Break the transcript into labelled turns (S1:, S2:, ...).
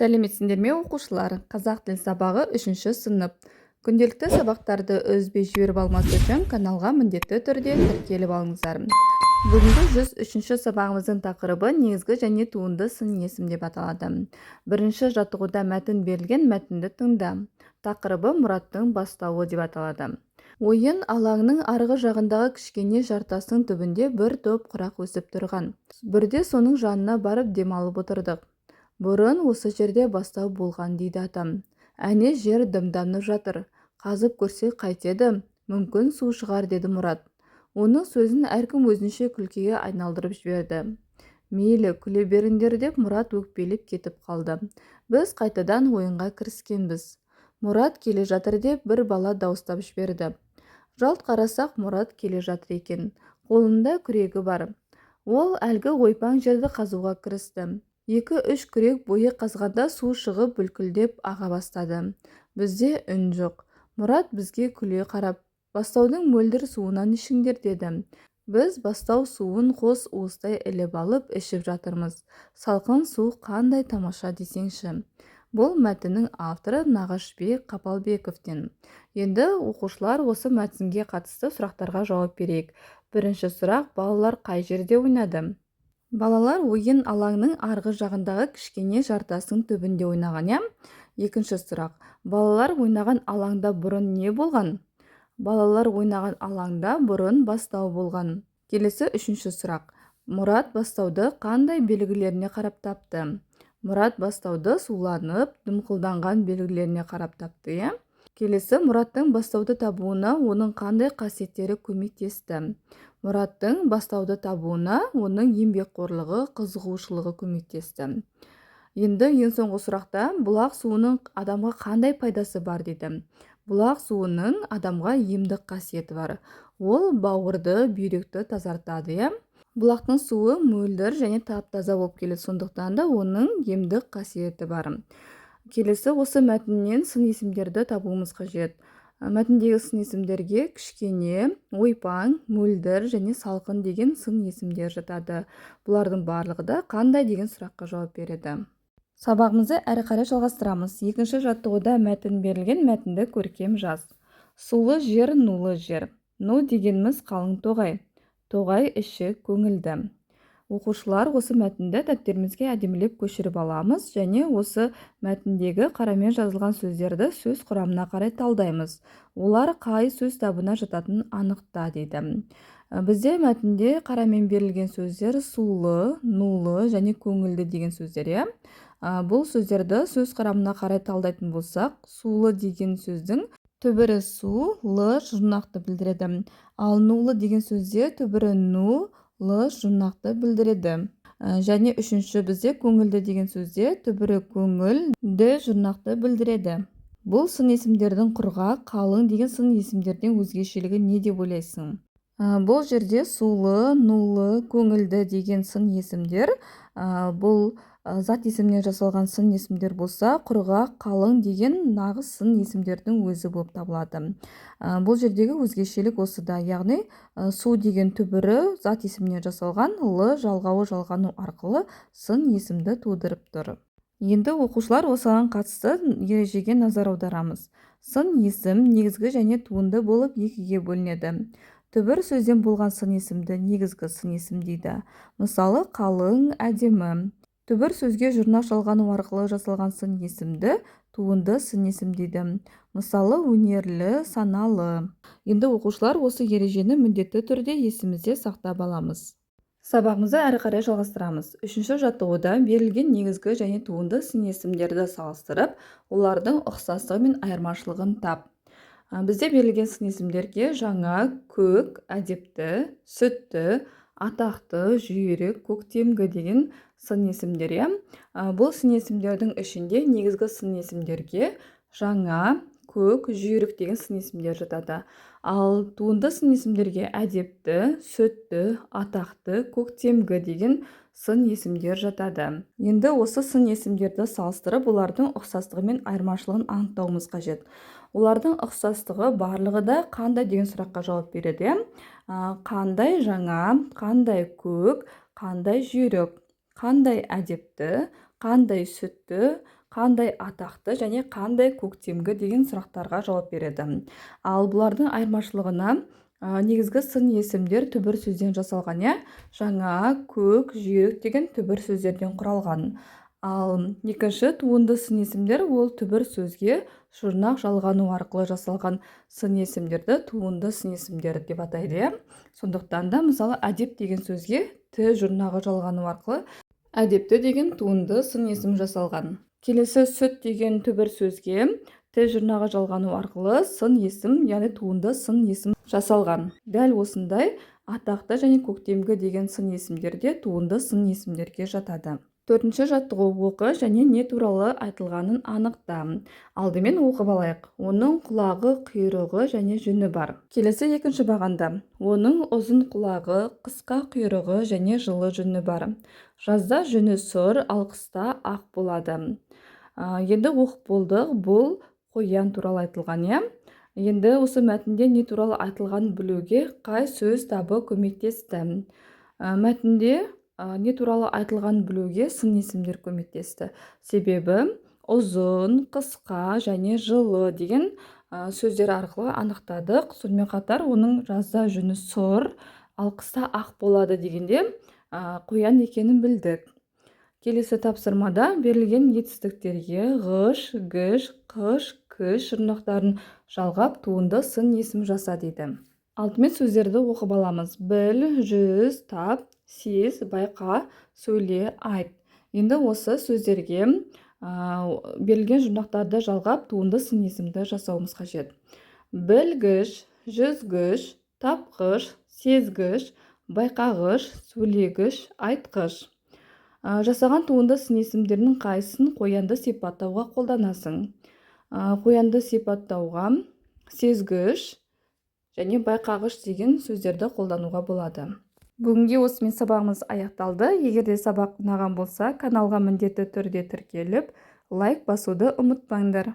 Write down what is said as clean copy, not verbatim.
S1: Сәлеметсіңдер ме оқушылар? Қазақ тіл сабағы 3-ші сынып. Күнделікті сабақтарды үзбей жіберіп алмас үшін каналға міндетті түрде тіркеліп алыңыздар. Бүгінгі 103-ші сабағымыздың тақырыбы негізгі және туынды сын есім деп аталады. Бірінші жаттығуда мәтін берілген, мәтінді тыңда. Тақырыбы Мұраттың бастауы деп аталады. Ойын алаңның арғы жағындағы кішкене жартастың түбінде бір топ құрақ өсіп тұрған. Бірде соның жанына барып демалып отырдық. Бұрын осы жерде бастау болған дейді атам. Әне жер дымданып жатыр. Қазып көрсек қайтеді? Мүмкін су шығар, деді Мұрат. Оның сөзін әркім өзінше күлкіге айналдырып жіберді. Мейлі, күле беріңдер деп Мұрат өкпелеп кетіп қалды. Біз қайтадан ойынға кіріскенбіз. Мұрат келе жатыр деп бір бала дауыстап жіберді. Жалт қарасақ, Мұрат келе жатыр екен. Қолында күрегі бар. Ол әлгі ойпаң жерді қазуға кірісті. 2-3 күрек бойы қазғанда су шығып бүлкілдеп аға бастады. Бізде үн жоқ. Мұрат бізге күле қарап, бастаудың мөлдір суынан ішіңдер, деді. Біз бастау суын қос уыстай іліп алып ішіп жатырмыз. Салқын су қандай тамаша десеңші. Бұл мәтіннің авторы Нағашбек Қапалбековтен. Енді оқушылар осы мәтінге қатысты сұрақтарға жауап берейік. Бірінші сұрақ: балалар қай жерде ойнады? Балалар ойын алаңның арғы жағындағы кішкене жартастың түбінде ойнаған, я? Екінші сұрақ: балалар ойнаған алаңда бұрын не болған? Балалар ойнаған алаңда бұрын бастау болған. Келесі үшінші сұрақ: Мұрат бастауды қандай белгілеріне қарап тапты? Мұрат бастауды суланып, дымқылданған белгілеріне қарап тапты, я? Келесі: Мұраттың бастауды табуына оның қандай қасиеттері көмектесті? Мұраттың бастауды табуына оның еңбекқорлығы, қызығушылығы көмектесті. Енді ең соңғы сұрақта: бұлақ суының адамға қандай пайдасы бар, дейді. Бұлақ суының адамға емдік қасиеті бар. Ол бауырды, бүйректі тазартады, я? Бұлақтың суы мөлдір және тап-таза болып келеді, сондықтан да оның емдік қасиеті бар. Келесі: осы мәтіннен сын есімдерді табуымыз қажет. Мәтіндегі сын есімдерге кішкене, ойпаң, мөлдір және салқын деген сын есімдер жатады. Бұлардың барлығы да қандай деген сұраққа жауап береді. Сабағымызды әрі қарай жалғастырамыз. Екінші жаттығуда мәтін берілген, мәтінді көркем жаз. Сулы жер, нулы жер. Ну дегеніміз қалың тоғай. Тоғай іші көңілді. Оқушылар осы мәтінді дәптерімізге әдемілеп көшіріп аламыз және осы мәтіндегі қарамен жазылған сөздерді сөз құрамына қарай талдаймыз. Олар қай сөз табына жататынын анықта, дейді. Бізде мәтінде қарамен берілген сөздер сулы, нулы және көңілді деген сөздер. Бұл сөздерді сөз құрамына қарай талдайтын болсақ, сулы деген сөздің түбірі су, лы жұрнақты білдіреді. Ал нулы деген сөзде түбірі ну, лы жұрнақты білдіреді. Және үшінші бізде көңілді деген сөзде түбірі көңіл, ді жұрнақты білдіреді. Бұл сын есімдердің құрғақ, қалың деген сын есімдерден өзгешелігі не деп ойлайсың? Бұл жерде сулы, нулы, көңілді деген сын есімдер, бұл зат есімнен жасалған сын есімдер болса, құрғақ, қалың деген нағыз сын есімдердің өзі болып табылады. Бұл жердегі өзгешелік осыда, яғни су деген түбірі зат есімнен жасалған, лы жалғауы жалғану арқылы сын есімді тудырып тұр. Енді оқушылар осыған қатысты ережеге назар аударамыз. Сын есім негізгі және туынды болып екіге бөлінеді. Түбір сөзден болған сын есімді негізгі сын есім дейді. Мысалы, қалың, әдемі. Түбір сөзге жұрнақ жалғану арқылы жасалған сын есімді туынды сын есім дейді. Мысалы, өнерлі, саналы. Енді оқушылар осы ережені міндетті түрде есімізде сақтап аламыз. Сабағымызды әрі қарай жалғастырамыз. Үшінші жаттығуда берілген негізгі және туынды сын есімдерді салыстырып, олардың ұқсастығы мен айырмашылығын тап. Бізде берілген сын есімдерге жаңа, көк, әдепті, сүтті, атақты, жүйрік, көктемгі деген сын есімдер. Бұл сын есімдердің ішінде негізгі сын есімдерге жаңа, көк, жүйрік деген сын есімдер жатады. Ал туынды сын есімдерге әдепті, сүтті, атақты, көктемгі деген сын есімдер жатады. Енді осы сын есімдерді салыстырып, олардың ұқсастығы мен айырмашылығын анықтауымыз қажет. Олардың ұқсастығы барлығы да қандай деген сұраққа жауап береді. Қандай жаңа, қандай көк, қандай жүйрік, қандай әдепті, қандай сүтті, қандай атақты және қандай көктемгі деген сұрақтарға жауап береді. Ал бұлардың айырмашылығына негізгі сын есімдер түбір сөзден жасалған, жаңа, көк, жүйрік деген түбір сөздерден құралған. Ал екінші туынды сын есімдер ол түбір сөзге жұрнақ жалғану арқылы жасалған сын есімдерді туынды сын есімдері деп атайды. Сондықтан да мысалы әдеп деген сөзге т жұрнағы жалғану арқылы әдепті деген туынды сын есім жасалған. Келесі сүт деген түбір сөзге т жұрнағы жалғану арқылы сын есім, яғни туынды сын есім жасалған. Дәл осындай атақты және көктемгі деген сын есімдер де туынды сын есімдерге жатады. Төртінші жаттығу: оқы және не туралы айтылғанын анықта. Алдымен оқып алайық. Оның құлағы, құйрығы және жүні бар. Келесі екінші бағанда: оның ұзын құлағы, қысқа құйрығы және жылы жүні бар. Жазда жүні сұр, ал қыста ақ болады. Енді оқып болдық. Бұл қоян туралы айтылған, Енді осы мәтінде не туралы айтылғанын білуге қай сөз табы көмектесті? Мәтінде не туралы айтылғанын білуге сын есімдер көмектесті. Себебі ұзын, қысқа және жылы деген сөздер арқылы анықтадық. Сонымен қатар оның жазда жүні сұр, ал қыста ақ болады дегенде қоян екенін білдік. Келесі тапсырмада берілген етістіктерге ғыш, гіш, қыш, кіш жұрнақтарын жалғап туынды сын есім жаса дейді. Алдымен сөздерді оқып аламыз. Біл, жүз, тап, сез, байқа, сөйле, айт. Енді осы сөздерге берілген жұрнақтарды жалғап туынды сын есімді жасауымыз қажет. Білгіш, жүзгіш, тапқыш, сезгіш, байқағыш, сөйлегіш, айтқыш. Жасаған туынды сын есімдерінің қайсысын қоянды сипаттауға қолданасың? Қоянды сипаттауға сезгіш және байқағыш деген сөздерді қолдануға болады. Бүгінге осымен сабағымыз аяқталды. Егер де сабақ ұнаған болса, каналға міндетті түрде тіркеліп, лайк басуды ұмытпаңдар.